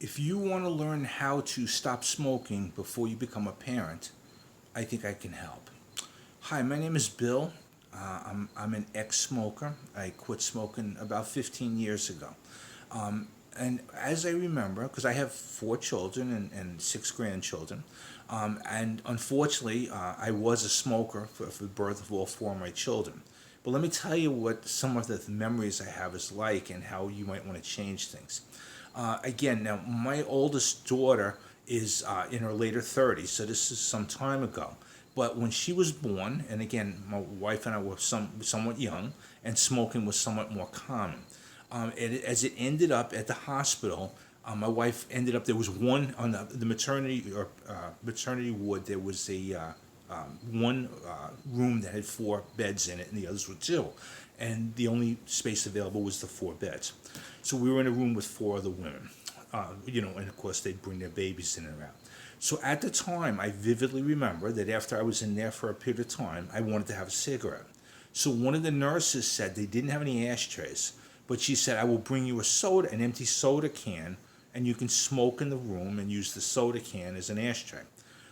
If you want to learn how to stop smoking before you become a parent, I think I can help. Hi, my name is Bill. I'm an ex-smoker. I quit smoking about 15 years ago. Um, and as I remember, because I have four children and six grandchildren, and unfortunately, I was a smoker for the birth of all four of my children. But let me tell you what some of the memories I have is like and how you might want to change things. Again, now my oldest daughter is in her later 30s, so this is some time ago. But when she was born, and again, my wife and I were somewhat young, and smoking was somewhat more common. As it ended up at the hospital, my wife ended up, there was one on the maternity ward, there was one room that had four beds in it, and the others were two. And the only space available was the four beds. So we were in a room with four other women, and of course they'd bring their babies in and out. So at the time, I vividly remember that after I was in there for a period of time, I wanted to have a cigarette. So one of the nurses said they didn't have any ashtrays, but she said, I will bring you an empty soda can, and you can smoke in the room and use the soda can as an ashtray.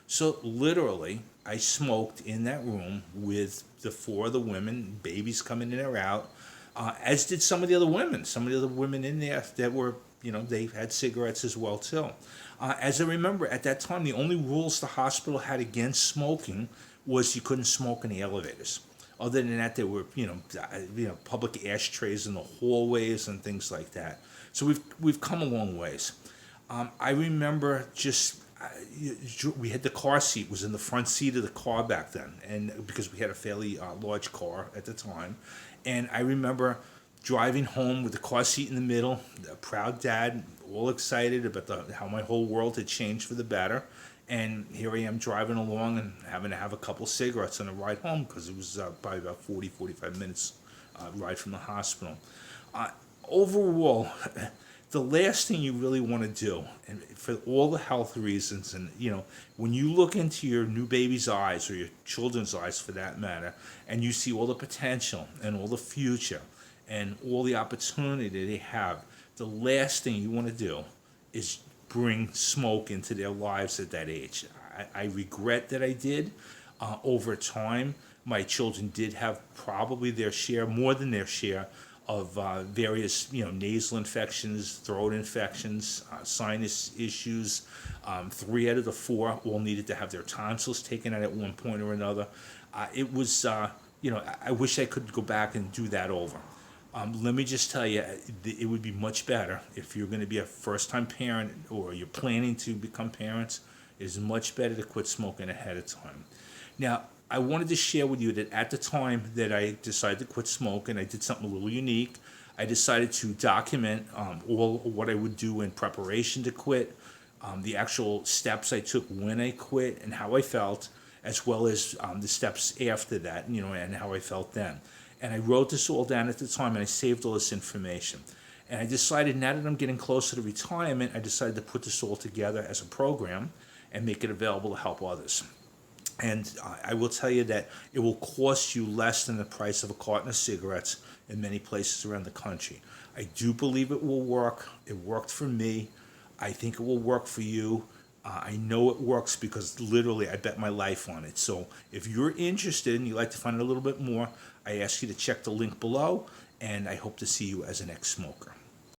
So literally, I smoked in that room with the four of the women, babies coming in or out, as did some of the other women. Some of the other women in there that were, they had cigarettes as well too. As I remember, at that time, the only rules the hospital had against smoking was you couldn't smoke in the elevators. Other than that, there were, public ashtrays in the hallways and things like that. So we've come a long ways. I remember we had the car seat was in the front seat of the car back then, and because we had a fairly large car at the time, and I remember driving home with the car seat in the middle, a proud dad, all excited about how my whole world had changed for the better. And here I am driving along and having to have a couple cigarettes on the ride home because it was probably about 45 minutes ride from the hospital. Overall, the last thing you really want to do, and for all the health reasons, and when you look into your new baby's eyes or your children's eyes for that matter, and you see all the potential and all the future and all the opportunity they have, the last thing you want to do is bring smoke into their lives at that age. I regret that I did. Over time, my children did have probably their share, more than their share, of various, nasal infections, throat infections, sinus issues. 3 out of the 4 all needed to have their tonsils taken out at one point or another. It was, I wish I could go back and do that over. Let me just tell you, it would be much better if you're going to be a first-time parent or you're planning to become parents. It is much better to quit smoking ahead of time. Now, I wanted to share with you that at the time that I decided to quit smoking, I did something a little unique. I decided to document all what I would do in preparation to quit, the actual steps I took when I quit and how I felt, as well as the steps after that, and how I felt then. And I wrote this all down at the time, and I saved all this information. And I decided, now that I'm getting closer to retirement, I decided to put this all together as a program and make it available to help others. And I will tell you that it will cost you less than the price of a carton of cigarettes in many places around the country. I do believe it will work. It worked for me. I think it will work for you. I know it works because literally I bet my life on it. So if you're interested and you'd like to find out a little bit more, I ask you to check the link below, and I hope to see you as an ex-smoker.